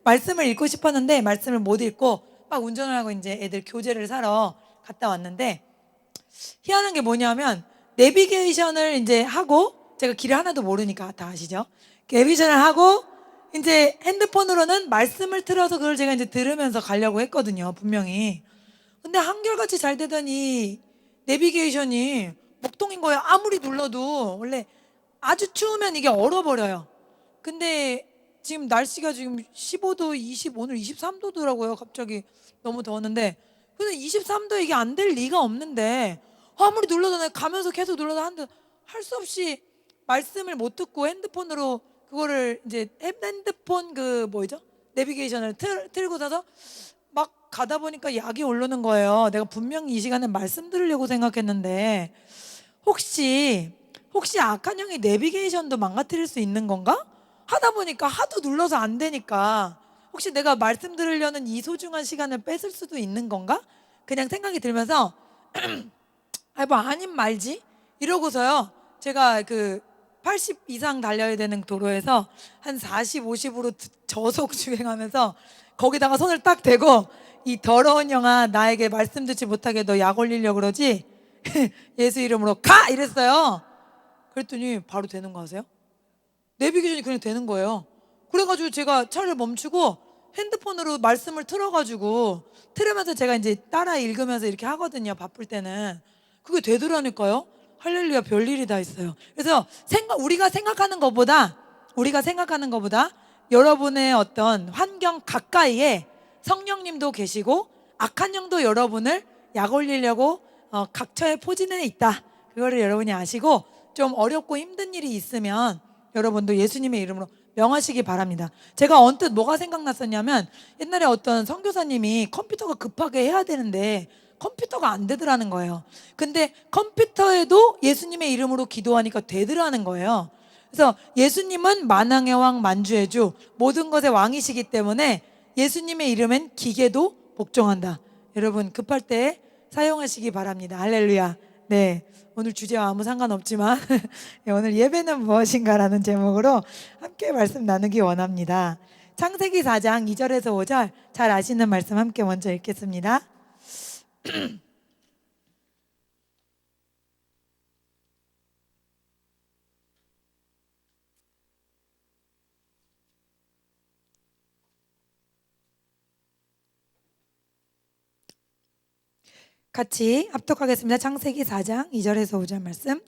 말씀을 읽고 싶었는데 말씀을 못 읽고 막 운전을 하고 이제 애들 교재를 사러 갔다 왔는데, 희한한 게 뭐냐면 내비게이션을 이제 하고, 제가 길을 하나도 모르니까 다 아시죠? 내비게이션을 하고 이제 핸드폰으로는 말씀을 틀어서 그걸 제가 이제 들으면서 가려고 했거든요, 분명히. 근데 한결같이 잘 되더니 내비게이션이 목동인 거예요. 아무리 눌러도. 원래 아주 추우면 이게 얼어버려요. 근데 지금 날씨가 지금 15도, 오늘 23도더라고요. 갑자기 너무 더웠는데. 근데 23도 이게 안 될 리가 없는데, 아무리 눌러도 내가 가면서 계속 눌러도 할 수 없이 말씀을 못 듣고 핸드폰으로 그거를 이제 핸드폰 그 뭐죠? 내비게이션을 틀고 사서 막 가다 보니까 약이 오르는 거예요. 내가 분명히 이 시간에 말씀 들으려고 생각했는데, 혹시 악한 영이 내비게이션도 망가뜨릴 수 있는 건가? 하다 보니까 하도 눌러서 안 되니까 혹시 내가 말씀 들으려는 이 소중한 시간을 뺏을 수도 있는 건가? 그냥 생각이 들면서 뭐 아님 말지 이러고서요, 제가 그 80 이상 달려야 되는 도로에서 한 40, 50으로 저속 주행하면서 거기다가 손을 딱 대고, 이 더러운 영아, 나에게 말씀 듣지 못하게 너 약 올리려고 그러지? 예수 이름으로 가! 이랬어요. 그랬더니 바로 되는 거 아세요? 내비게이션이 그냥 되는 거예요. 그래가지고 제가 차를 멈추고 핸드폰으로 말씀을 틀으면서 제가 이제 따라 읽으면서 이렇게 하거든요, 바쁠 때는. 그게 되더라니까요. 할렐루야, 별일이 다 있어요. 그래서 우리가 생각하는 것보다 여러분의 어떤 환경 가까이에 성령님도 계시고 악한 영도 여러분을 약 올리려고 각처에 포진해 있다. 그거를 여러분이 아시고, 좀 어렵고 힘든 일이 있으면 여러분도 예수님의 이름으로 명하시기 바랍니다. 제가 언뜻 뭐가 생각났었냐면, 옛날에 어떤 선교사님이 컴퓨터가 급하게 해야 되는데 컴퓨터가 안 되더라는 거예요. 근데 컴퓨터에도 예수님의 이름으로 기도하니까 되더라는 거예요. 그래서 예수님은 만왕의 왕 만주의 주 모든 것의 왕이시기 때문에 예수님의 이름엔 기계도 복종한다. 여러분 급할 때 사용하시기 바랍니다. 할렐루야. 네, 오늘 주제와 아무 상관없지만 오늘 예배는 무엇인가라는 제목으로 함께 말씀 나누기 원합니다. 창세기 4장 2절에서 5절 잘 아시는 말씀 함께 먼저 읽겠습니다. 같이 합독하겠습니다. 창세기 4장 2절에서 5절 말씀.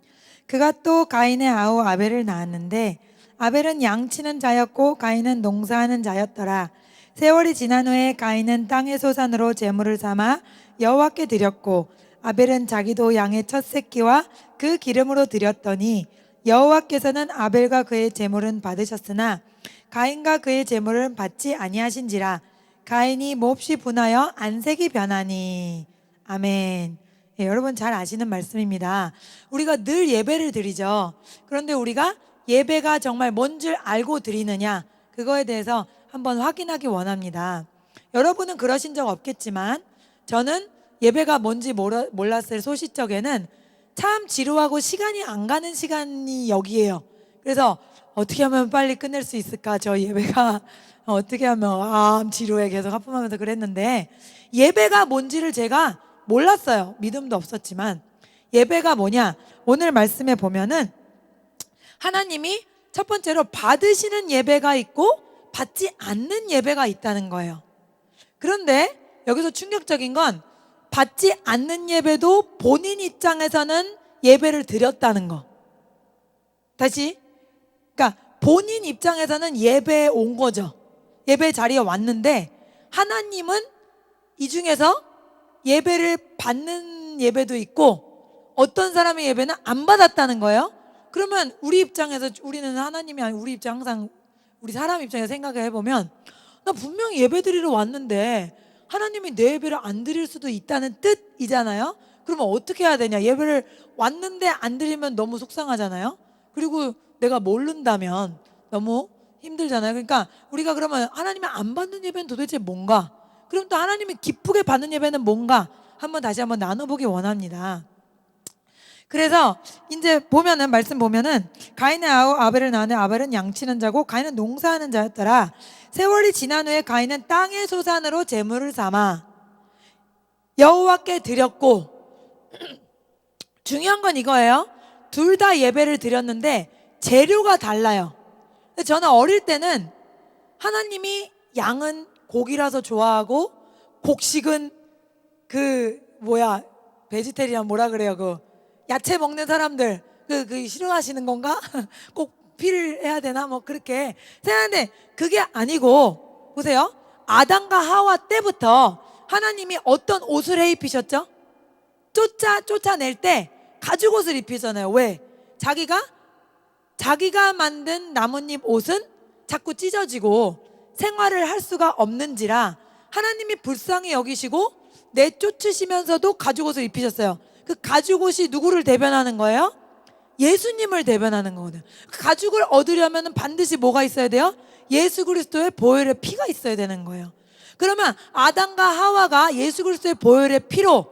그가 또 가인의 아우 아벨을 낳았는데 아벨은 양치는 자였고 가인은 농사하는 자였더라. 세월이 지난 후에 가인은 땅의 소산으로 제물을 삼아 여호와께 드렸고 아벨은 자기도 양의 첫 새끼와 그 기름으로 드렸더니 여호와께서는 아벨과 그의 제물은 받으셨으나 가인과 그의 제물은 받지 아니하신지라. 가인이 몹시 분하여 안색이 변하니. 아멘. 예, 여러분 잘 아시는 말씀입니다. 우리가 늘 예배를 드리죠. 그런데 우리가 예배가 정말 뭔 줄 알고 드리느냐, 그거에 대해서 한번 확인하기 원합니다. 여러분은 그러신 적 없겠지만 저는 예배가 뭔지 몰랐을 소시적에는 참 지루하고 시간이 안 가는 시간이 여기에요. 그래서 어떻게 하면 빨리 끝낼 수 있을까, 저 예배가 어떻게 하면 지루해 계속 하품하면서 그랬는데, 예배가 뭔지를 제가 몰랐어요. 믿음도 없었지만. 예배가 뭐냐, 오늘 말씀에 보면은 하나님이 첫 번째로 받으시는 예배가 있고 받지 않는 예배가 있다는 거예요. 그런데 여기서 충격적인 건 받지 않는 예배도 본인 입장에서는 예배를 드렸다는 거. 다시, 그러니까 본인 입장에서는 예배에 온 거죠. 예배 자리에 왔는데 하나님은 이 중에서 예배를 받는 예배도 있고 어떤 사람의 예배는 안 받았다는 거예요. 그러면 우리 입장에서, 우리는 하나님이 아니고 우리 입장, 항상 우리 사람 입장에서 생각을 해보면, 나 분명히 예배 드리러 왔는데 하나님이 내 예배를 안 드릴 수도 있다는 뜻이잖아요. 그러면 어떻게 해야 되냐, 예배를 왔는데 안 드리면 너무 속상하잖아요. 그리고 내가 모른다면 너무 힘들잖아요. 그러니까 우리가 그러면 하나님이 안 받는 예배는 도대체 뭔가, 그럼 또 하나님이 기쁘게 받는 예배는 뭔가, 다시 한번 나눠보기 원합니다. 그래서 이제 보면은 말씀 보면은 가인의 아우 아벨을 낳았는데 아벨은 양치는 자고 가인은 농사하는 자였더라. 세월이 지난 후에 가인은 땅의 소산으로 제물을 삼아 여호와께 드렸고, 중요한 건 이거예요. 둘 다 예배를 드렸는데 재료가 달라요. 저는 어릴 때는 하나님이 양은 고기라서 좋아하고 곡식은 베지테리안 뭐라 그래요? 야채 먹는 사람들 그 싫어하시는 건가? 꼭 피를 해야 되나? 뭐 그렇게 생각하는데 그게 아니고, 보세요. 아담과 하와 때부터 하나님이 어떤 옷을 해 입히셨죠? 쫓아낼 때 가죽옷을 입히잖아요. 왜? 자기가 만든 나뭇잎 옷은 자꾸 찢어지고 생활을 할 수가 없는지라 하나님이 불쌍히 여기시고 내쫓으시면서도 가죽옷을 입히셨어요. 그 가죽옷이 누구를 대변하는 거예요? 예수님을 대변하는 거거든요. 그 가죽을 얻으려면 반드시 뭐가 있어야 돼요? 예수 그리스도의 보혈의 피가 있어야 되는 거예요. 그러면 아담과 하와가 예수 그리스도의 보혈의 피로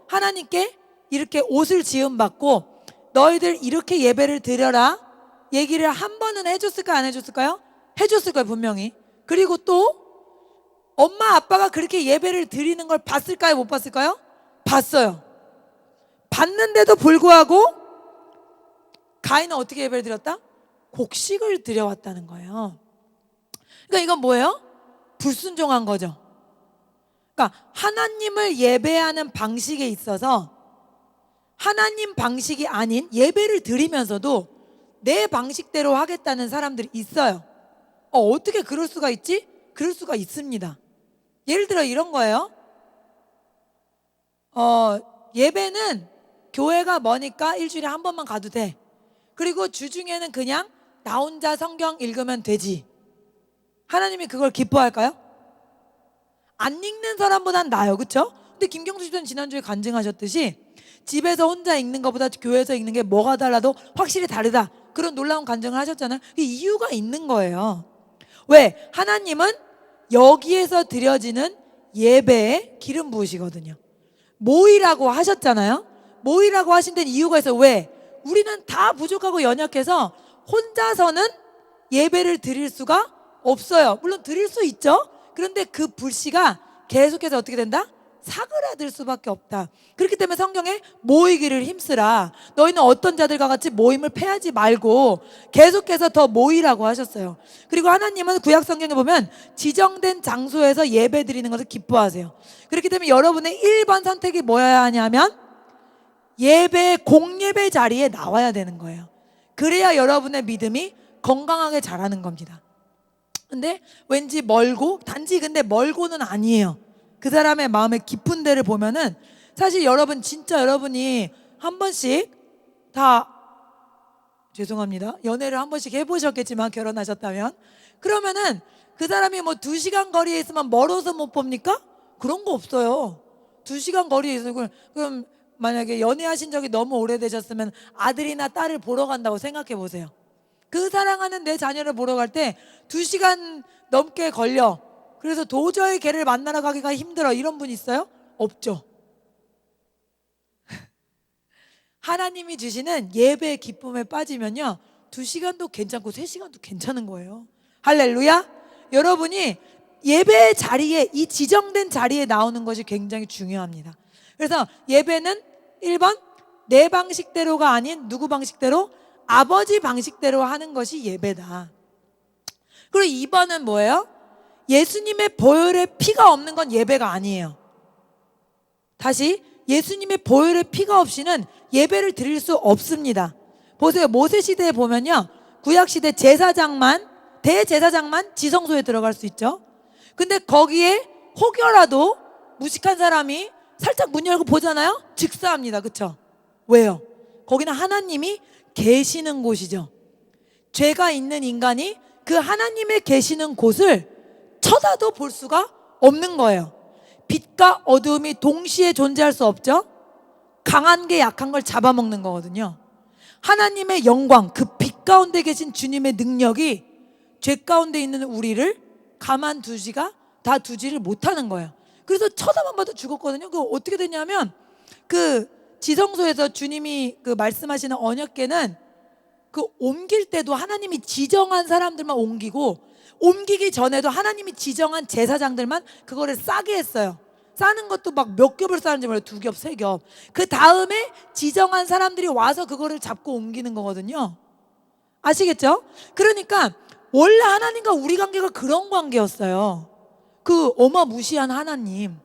하나님께 이렇게 옷을 지음받고 너희들 이렇게 예배를 드려라 얘기를 한 번은 해줬을까요? 안 해줬을까요? 해줬을 거예요, 분명히. 그리고 또 엄마 아빠가 그렇게 예배를 드리는 걸 봤을까요? 못 봤을까요? 봤어요. 봤는데도 불구하고 가인은 어떻게 예배를 드렸다? 곡식을 드려왔다는 거예요. 그러니까 이건 뭐예요? 불순종한 거죠. 그러니까 하나님을 예배하는 방식에 있어서 하나님 방식이 아닌 예배를 드리면서도 내 방식대로 하겠다는 사람들이 있어요. 어떻게 그럴 수가 있지? 그럴 수가 있습니다. 예를 들어 이런 거예요. 예배는 교회가 머니까 일주일에 한 번만 가도 돼. 그리고 주중에는 그냥 나 혼자 성경 읽으면 되지. 하나님이 그걸 기뻐할까요? 안 읽는 사람보단 나아요. 그렇죠? 근데 김경수 집사님 지난주에 간증하셨듯이 집에서 혼자 읽는 것보다 교회에서 읽는 게 뭐가 달라도 확실히 다르다, 그런 놀라운 간증을 하셨잖아요. 이유가 있는 거예요. 왜? 하나님은 여기에서 드려지는 예배에 기름 부으시거든요. 모이라고 하셨잖아요. 모이라고 하신 데는 이유가 있어요. 왜? 우리는 다 부족하고 연약해서 혼자서는 예배를 드릴 수가 없어요. 물론 드릴 수 있죠. 그런데 그 불씨가 계속해서 어떻게 된다? 사그라들 수밖에 없다. 그렇기 때문에 성경에 모이기를 힘쓰라. 너희는 어떤 자들과 같이 모임을 패하지 말고 계속해서 더 모이라고 하셨어요. 그리고 하나님은 구약 성경에 보면 지정된 장소에서 예배 드리는 것을 기뻐하세요. 그렇기 때문에 여러분의 1번 선택이 뭐여야 하냐면 예배, 공예배 자리에 나와야 되는 거예요. 그래야 여러분의 믿음이 건강하게 자라는 겁니다. 근데 왠지 멀고, 단지 근데 멀고는 아니에요. 그 사람의 마음의 깊은 데를 보면은 사실 여러분, 진짜 여러분이 한 번씩 다, 죄송합니다, 연애를 한 번씩 해보셨겠지만 결혼하셨다면, 그러면은 그 사람이 뭐 2시간 거리에 있으면 멀어서 못 봅니까? 그런 거 없어요. 2시간 거리에 있으면, 그럼 만약에 연애하신 적이 너무 오래되셨으면 아들이나 딸을 보러 간다고 생각해 보세요. 그 사랑하는 내 자녀를 보러 갈 때 2시간 넘게 걸려. 그래서 도저히 걔를 만나러 가기가 힘들어. 이런 분 있어요? 없죠. 하나님이 주시는 예배의 기쁨에 빠지면요, 2시간도 괜찮고 3시간도 괜찮은 거예요. 할렐루야. 여러분이 예배의 자리에, 이 지정된 자리에 나오는 것이 굉장히 중요합니다. 그래서 예배는 1번 내 방식대로가 아닌 누구 방식대로? 아버지 방식대로 하는 것이 예배다. 그리고 2번은 뭐예요? 예수님의 보혈의 피가 없는 건 예배가 아니에요. 다시, 예수님의 보혈의 피가 없이는 예배를 드릴 수 없습니다. 보세요. 모세 시대에 보면요, 구약 시대 대제사장만 지성소에 들어갈 수 있죠. 근데 거기에 혹여라도 무식한 사람이 살짝 문 열고 보잖아요? 즉사합니다. 그렇죠? 왜요? 거기는 하나님이 계시는 곳이죠. 죄가 있는 인간이 그 하나님의 계시는 곳을 쳐다도 볼 수가 없는 거예요. 빛과 어두움이 동시에 존재할 수 없죠. 강한 게 약한 걸 잡아먹는 거거든요. 하나님의 영광, 그 빛 가운데 계신 주님의 능력이 죄 가운데 있는 우리를 두지를 못하는 거예요. 그래서 쳐다만 봐도 죽었거든요. 그 어떻게 됐냐면 그 지성소에서 주님이 그 말씀하시는 언약궤는 그 옮길 때도 하나님이 지정한 사람들만 옮기고, 옮기기 전에도 하나님이 지정한 제사장들만 그거를 싸게 했어요. 싸는 것도 막 몇 겹을 싸는지 몰라요. 2겹, 3겹. 그 다음에 지정한 사람들이 와서 그거를 잡고 옮기는 거거든요. 아시겠죠? 그러니까 원래 하나님과 우리 관계가 그런 관계였어요. 그 어마무시한 하나님,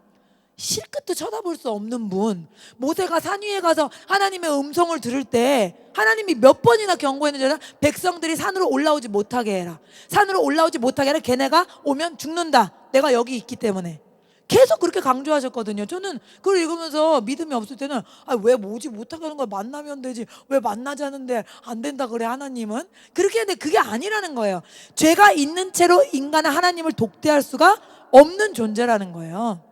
실끝도 쳐다볼 수 없는 분. 모세가 산 위에 가서 하나님의 음성을 들을 때 하나님이 몇 번이나 경고했는지 알아? 백성들이 산으로 올라오지 못하게 해라. 산으로 올라오지 못하게 해라. 걔네가 오면 죽는다. 내가 여기 있기 때문에. 계속 그렇게 강조하셨거든요. 저는 그걸 읽으면서 믿음이 없을 때는 왜 오지 못하게 하는 거야? 만나면 되지. 왜 만나자는데 안 된다 그래 하나님은? 그렇게 했는데 그게 아니라는 거예요. 죄가 있는 채로 인간은 하나님을 독대할 수가 없는 존재라는 거예요.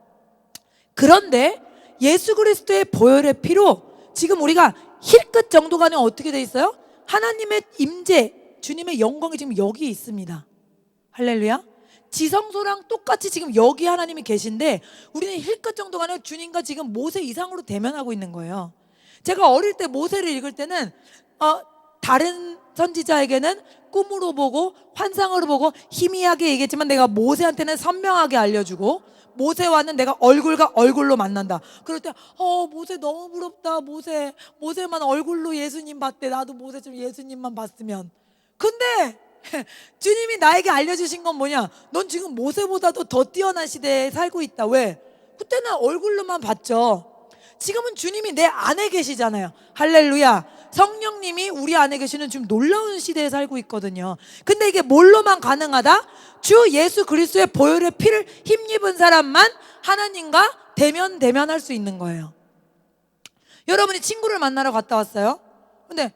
그런데 예수 그리스도의 보혈의 피로 지금 우리가 힐끗 정도가 아니라 어떻게 돼 있어요? 하나님의 임재, 주님의 영광이 지금 여기 있습니다. 할렐루야. 지성소랑 똑같이 지금 여기 하나님이 계신데 우리는 힐끗 정도가 아니라 주님과 지금 모세 이상으로 대면하고 있는 거예요. 제가 어릴 때 모세를 읽을 때는 다른 선지자에게는 꿈으로 보고 환상으로 보고 희미하게 얘기했지만 내가 모세한테는 선명하게 알려주고, 모세와는 내가 얼굴과 얼굴로 만난다. 그럴 때 모세 너무 부럽다. 모세만 얼굴로 예수님 봤대. 나도 모세처럼 예수님만 봤으면. 근데 주님이 나에게 알려주신 건 뭐냐? 넌 지금 모세보다도 더 뛰어난 시대에 살고 있다. 왜? 그때는 얼굴로만 봤죠. 지금은 주님이 내 안에 계시잖아요. 할렐루야. 성령님이 우리 안에 계시는 지금 놀라운 시대에 살고 있거든요. 근데 이게 뭘로만 가능하다? 주 예수 그리스도의 보혈의 피를 힘입은 사람만 하나님과 대면할 수 있는 거예요. 여러분이 친구를 만나러 갔다 왔어요. 근데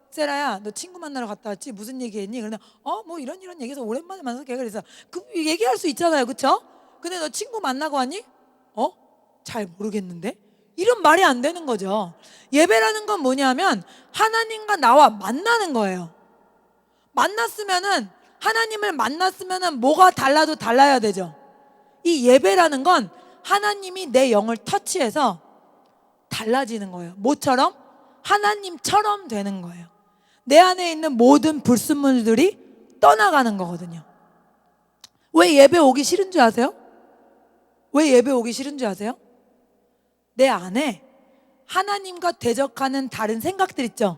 세라야, 너 친구 만나러 갔다 왔지? 무슨 얘기했니? 그러면 뭐 이런 얘기해서 오랜만에 만나서 그래서 그 얘기할 수 있잖아요, 그렇죠? 근데 너 친구 만나고 왔니? 잘 모르겠는데? 이런 말이 안 되는 거죠. 예배라는 건 뭐냐면 하나님과 나와 만나는 거예요. 하나님을 만났으면은 뭐가 달라도 달라야 되죠. 이 예배라는 건 하나님이 내 영을 터치해서 달라지는 거예요. 뭐처럼? 하나님처럼 되는 거예요. 내 안에 있는 모든 불순물들이 떠나가는 거거든요. 왜 예배 오기 싫은 줄 아세요? 왜 예배 오기 싫은 줄 아세요? 내 안에 하나님과 대적하는 다른 생각들 있죠.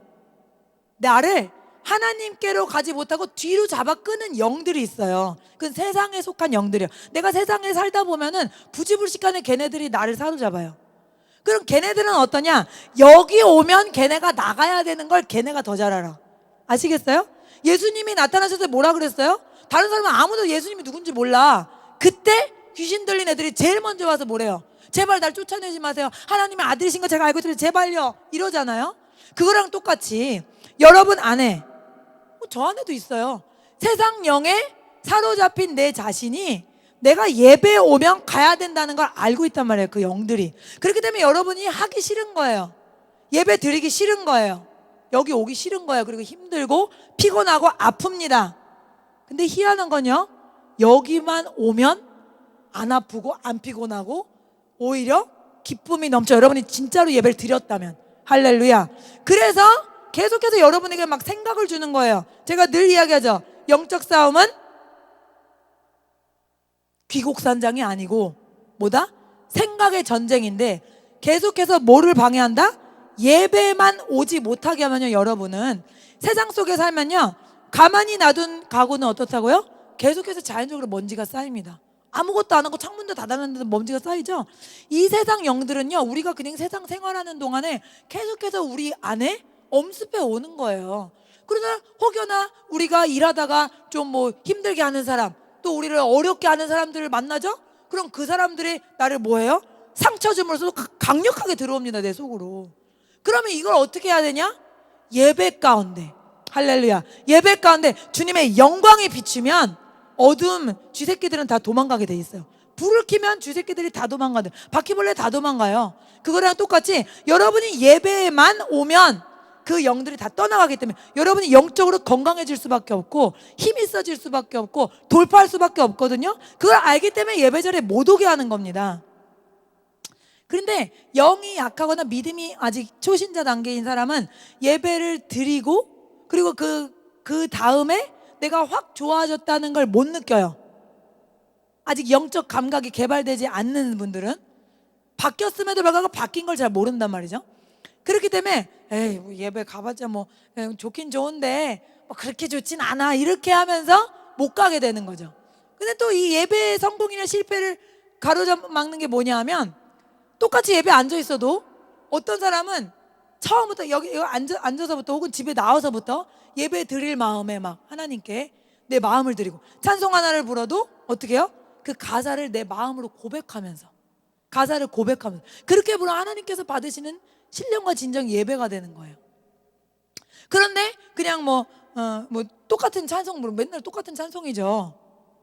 나를 하나님께로 가지 못하고 뒤로 잡아 끄는 영들이 있어요. 그건 세상에 속한 영들이에요. 내가 세상에 살다 보면은 부지불식간에 걔네들이 나를 사로잡아요. 그럼 걔네들은 어떠냐? 여기 오면 걔네가 나가야 되는 걸 걔네가 더 잘 알아. 아시겠어요? 예수님이 나타나셔서 뭐라 그랬어요? 다른 사람은 아무도 예수님이 누군지 몰라. 그때 귀신 들린 애들이 제일 먼저 와서 뭐래요? 제발 날 쫓아내지 마세요. 하나님의 아들이신 거 제가 알고 있는데 제발요. 이러잖아요. 그거랑 똑같이 여러분 안에, 저 안에도 있어요. 세상 영에 사로잡힌 내 자신이 내가 예배에 오면 가야 된다는 걸 알고 있단 말이에요. 그 영들이. 그렇기 때문에 여러분이 하기 싫은 거예요. 예배 드리기 싫은 거예요. 여기 오기 싫은 거예요. 그리고 힘들고 피곤하고 아픕니다. 근데 희한한 건요, 여기만 오면 안 아프고 안 피곤하고 오히려 기쁨이 넘쳐. 여러분이 진짜로 예배를 드렸다면. 할렐루야. 그래서 계속해서 여러분에게 막 생각을 주는 거예요. 제가 늘 이야기하죠. 영적 싸움은 귀곡산장이 아니고 뭐다? 생각의 전쟁인데, 계속해서 뭐를 방해한다? 예배만 오지 못하게 하면요, 여러분은 세상 속에 살면요, 가만히 놔둔 가구는 어떻다고요? 계속해서 자연적으로 먼지가 쌓입니다. 아무것도 안 하고 창문도 닫아놨는데 먼지가 쌓이죠. 이 세상 영들은요, 우리가 그냥 세상 생활하는 동안에 계속해서 우리 안에 엄습해 오는 거예요. 그러나 혹여나 우리가 일하다가 좀 뭐 힘들게 하는 사람, 또 우리를 어렵게 하는 사람들을 만나죠? 그럼 그 사람들이 나를 뭐해요? 상처 줌으로써 강력하게 들어옵니다, 내 속으로. 그러면 이걸 어떻게 해야 되냐? 예배 가운데, 할렐루야, 예배 가운데 주님의 영광이 비치면 어둠 쥐새끼들은 다 도망가게 돼 있어요. 불을 켜면 쥐새끼들이 다 도망가요. 바퀴벌레 다 도망가요. 그거랑 똑같이 여러분이 예배에만 오면 그 영들이 다 떠나가기 때문에 여러분이 영적으로 건강해질 수밖에 없고 힘이 있어질 수밖에 없고 돌파할 수밖에 없거든요. 그걸 알기 때문에 예배 자리에 못 오게 하는 겁니다. 그런데 영이 약하거나 믿음이 아직 초신자 단계인 사람은 예배를 드리고 그리고 그 다음에 내가 확 좋아졌다는 걸 못 느껴요. 아직 영적 감각이 개발되지 않는 분들은 바뀌었음에도 불구하고 바뀐 걸 잘 모른단 말이죠. 그렇기 때문에 에이 뭐 예배 가봤자 뭐 좋긴 좋은데 뭐 그렇게 좋진 않아 이렇게 하면서 못 가게 되는 거죠. 근데 또 이 예배의 성공이나 실패를 가로막는 게 뭐냐 하면 똑같이 예배 앉아 있어도 어떤 사람은 처음부터 여기 앉아서부터 혹은 집에 나와서부터 예배 드릴 마음에 막 하나님께 내 마음을 드리고 찬송 하나를 불어도 어떻게 해요? 그 가사를 내 마음으로 고백하면서 그렇게 불어 하나님께서 받으시는 신령과 진정 예배가 되는 거예요. 그런데 그냥 뭐 똑같은 찬송 부르면 맨날 똑같은 찬송이죠.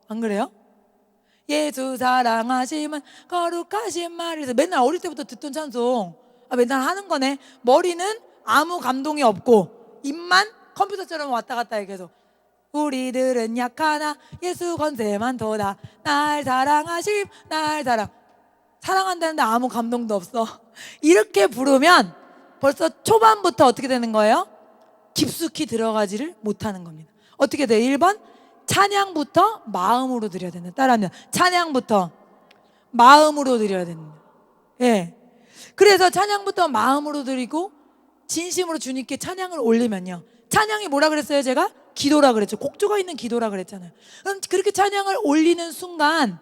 안 그래요? 예수 사랑하심은 거룩하신 말이서 맨날 어릴 때부터 듣던 찬송 맨날 하는 거네. 머리는 아무 감동이 없고 입만 컴퓨터처럼 왔다 갔다 해 계속. 우리들은 약하나 예수 권세만 도다 날 사랑하심 날 사랑한다는데 아무 감동도 없어. 이렇게 부르면 벌써 초반부터 어떻게 되는 거예요? 깊숙이 들어가지를 못하는 겁니다. 어떻게 돼요? 1번 찬양부터 마음으로 드려야 된다. 따라하면 찬양부터 마음으로 드려야 됩니다. 예. 그래서 찬양부터 마음으로 드리고 진심으로 주님께 찬양을 올리면요. 찬양이 뭐라 그랬어요? 제가 기도라 그랬죠. 곡조가 있는 기도라 그랬잖아요. 그렇게 찬양을 올리는 순간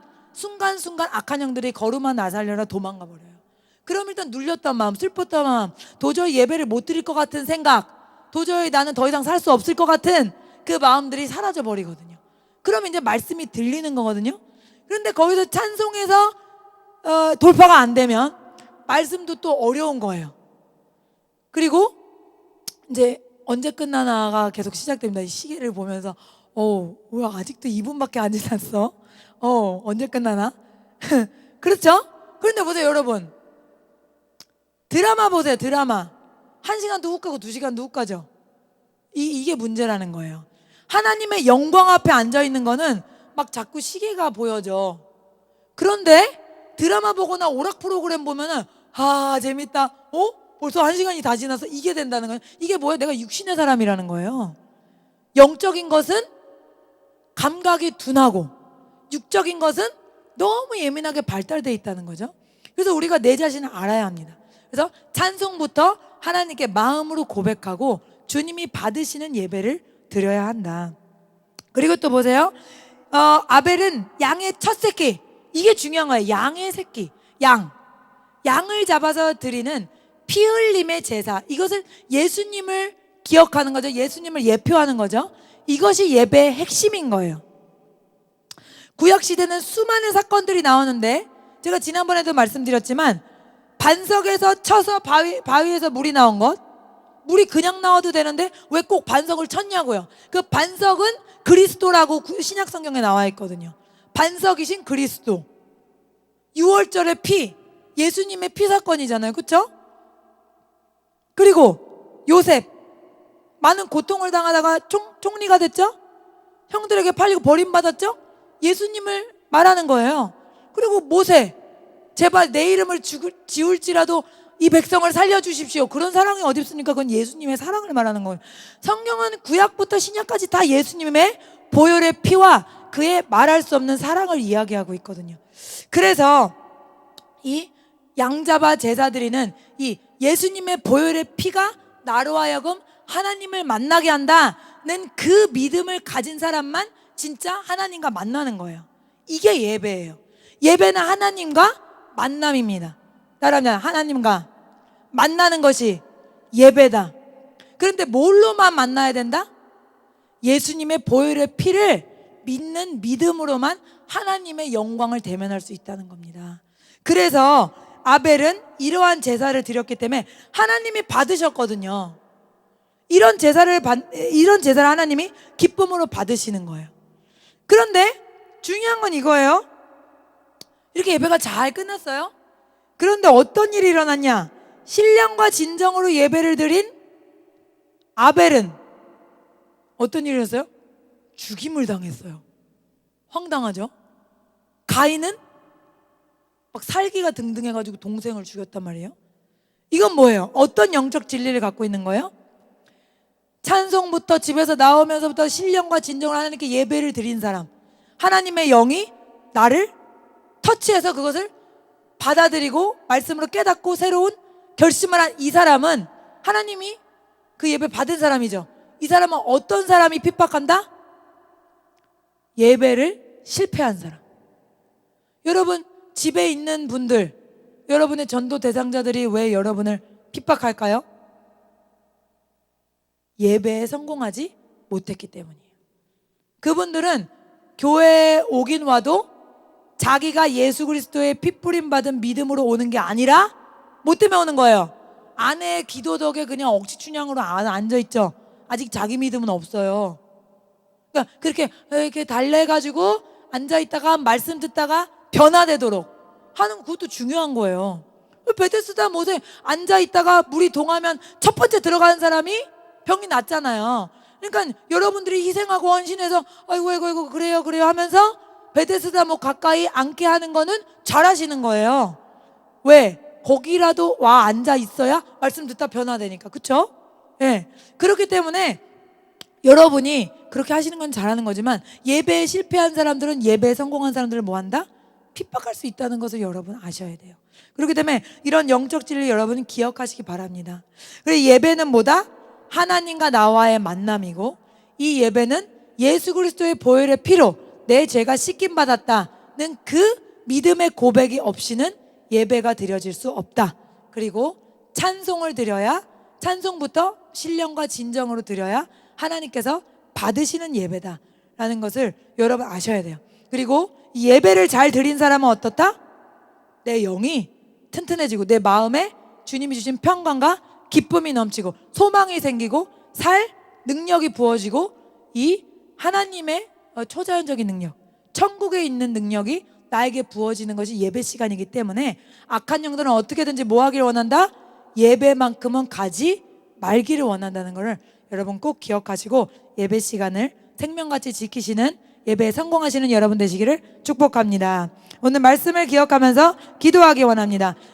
악한 영들이 거룩한 나 살려라 도망가 버려요. 그럼 일단 눌렸던 마음, 슬펐던 마음, 도저히 예배를 못 드릴 것 같은 생각, 도저히 나는 더 이상 살 수 없을 것 같은 그 마음들이 사라져 버리거든요. 그러면 이제 말씀이 들리는 거거든요. 그런데 거기서 찬송에서 돌파가 안 되면 말씀도 또 어려운 거예요. 그리고 이제 언제 끝나나가 계속 시작됩니다. 이 시계를 보면서 왜 아직도 2분밖에 안 지났어? 언제 끝나나? 그렇죠? 그런데 보세요 여러분, 드라마 보세요. 드라마 1시간도 훅 가고 2시간도 훅 가죠. 이게 문제라는 거예요. 하나님의 영광 앞에 앉아있는 거는 막 자꾸 시계가 보여져. 그런데 드라마 보거나 오락 프로그램 보면은 재밌다. 벌써 1시간이 다 지나서 이게 된다는 거예요. 이게 뭐예요? 내가 육신의 사람이라는 거예요. 영적인 것은 감각이 둔하고 육적인 것은 너무 예민하게 발달되어 있다는 거죠. 그래서 우리가 내 자신을 알아야 합니다. 그래서 찬송부터 하나님께 마음으로 고백하고 주님이 받으시는 예배를 드려야 한다. 그리고 또 보세요. 아벨은 양의 첫 새끼, 이게 중요한 거예요. 양의 새끼, 양을 잡아서 드리는 피 흘림의 제사, 이것은 예수님을 기억하는 거죠. 예수님을 예표하는 거죠. 이것이 예배의 핵심인 거예요. 구약시대는 수많은 사건들이 나오는데 제가 지난번에도 말씀드렸지만 반석에서 쳐서 바위에서 물이 나온 것, 물이 그냥 나와도 되는데 왜 꼭 반석을 쳤냐고요. 그 반석은 그리스도라고 신약 성경에 나와 있거든요. 반석이신 그리스도. 6월절의 피, 예수님의 피 사건이잖아요. 그렇죠? 그리고 요셉, 많은 고통을 당하다가 총리가 됐죠? 형들에게 팔리고 버림받았죠? 예수님을 말하는 거예요. 그리고 모세, 제발 내 이름을 지울지라도 이 백성을 살려주십시오. 그런 사랑이 어디 있습니까? 그건 예수님의 사랑을 말하는 거예요. 성경은 구약부터 신약까지 다 예수님의 보혈의 피와 그의 말할 수 없는 사랑을 이야기하고 있거든요. 그래서 이 양잡아 제사드리는 이 예수님의 보혈의 피가 나로 하여금 하나님을 만나게 한다는 그 믿음을 가진 사람만 진짜 하나님과 만나는 거예요. 이게 예배예요. 예배는 하나님과 만남입니다. 따라하면 하나님과 만나는 것이 예배다. 그런데 뭘로만 만나야 된다? 예수님의 보혈의 피를 믿는 믿음으로만 하나님의 영광을 대면할 수 있다는 겁니다. 그래서 아벨은 이러한 제사를 드렸기 때문에 하나님이 받으셨거든요. 이런 제사를 하나님이 기쁨으로 받으시는 거예요. 그런데 중요한 건 이거예요. 이렇게 예배가 잘 끝났어요. 그런데 어떤 일이 일어났냐? 신령과 진정으로 예배를 드린 아벨은 어떤 일이 일어났어요? 죽임을 당했어요. 황당하죠? 가인은 막 살기가 등등해가지고 동생을 죽였단 말이에요. 이건 뭐예요? 어떤 영적 진리를 갖고 있는 거예요? 찬송부터 집에서 나오면서부터 신령과 진정을 하나님께 예배를 드린 사람, 하나님의 영이 나를 터치해서 그것을 받아들이고 말씀으로 깨닫고 새로운 결심을 한 이 사람은 하나님이 그 예배 받은 사람이죠. 이 사람은 어떤 사람이 핍박한다? 예배를 실패한 사람. 여러분 집에 있는 분들, 여러분의 전도 대상자들이 왜 여러분을 핍박할까요? 예배에 성공하지 못했기 때문이에요. 그분들은 교회에 오긴 와도 자기가 예수 그리스도의 핏부림 받은 믿음으로 오는 게 아니라 뭐 때문에 오는 거예요? 아내의 기도 덕에 그냥 억지 춘향으로 앉아있죠. 아직 자기 믿음은 없어요. 그러니까 그렇게 이렇게 달래가지고 앉아있다가 말씀 듣다가 변화되도록 하는 그것도 중요한 거예요. 베데스다 못에 앉아있다가 물이 동하면 첫 번째 들어가는 사람이 병이 낫잖아요. 그러니까 여러분들이 희생하고 헌신해서 아이고 그래요 하면서 베데스다 못 가까이 앉게 하는 거는 잘하시는 거예요. 왜? 거기라도 와 앉아 있어야 말씀 듣다 변화되니까. 그쵸? 예. 그렇기 때문에 여러분이 그렇게 하시는 건 잘하는 거지만 예배에 실패한 사람들은 예배에 성공한 사람들을 뭐 한다? 핍박할 수 있다는 것을 여러분 아셔야 돼요. 그렇기 때문에 이런 영적 진리를 여러분은 기억하시기 바랍니다. 그리고 예배는 뭐다? 하나님과 나와의 만남이고, 이 예배는 예수 그리스도의 보혈의 피로 내 죄가 씻김 받았다는 그 믿음의 고백이 없이는 예배가 드려질 수 없다. 그리고 찬송을 드려야, 찬송부터 신령과 진정으로 드려야 하나님께서 받으시는 예배다라는 것을 여러분 아셔야 돼요. 그리고 이 예배를 잘 드린 사람은 어떻다? 내 영이 튼튼해지고 내 마음에 주님이 주신 평강과 기쁨이 넘치고 소망이 생기고 살 능력이 부어지고 이 하나님의 초자연적인 능력, 천국에 있는 능력이 나에게 부어지는 것이 예배 시간이기 때문에 악한 영들은 어떻게든지 뭐 하기를 원한다? 예배만큼은 가지 말기를 원한다는 것을 여러분 꼭 기억하시고 예배 시간을 생명같이 지키시는, 예배에 성공하시는 여러분 되시기를 축복합니다. 오늘 말씀을 기억하면서 기도하기 원합니다.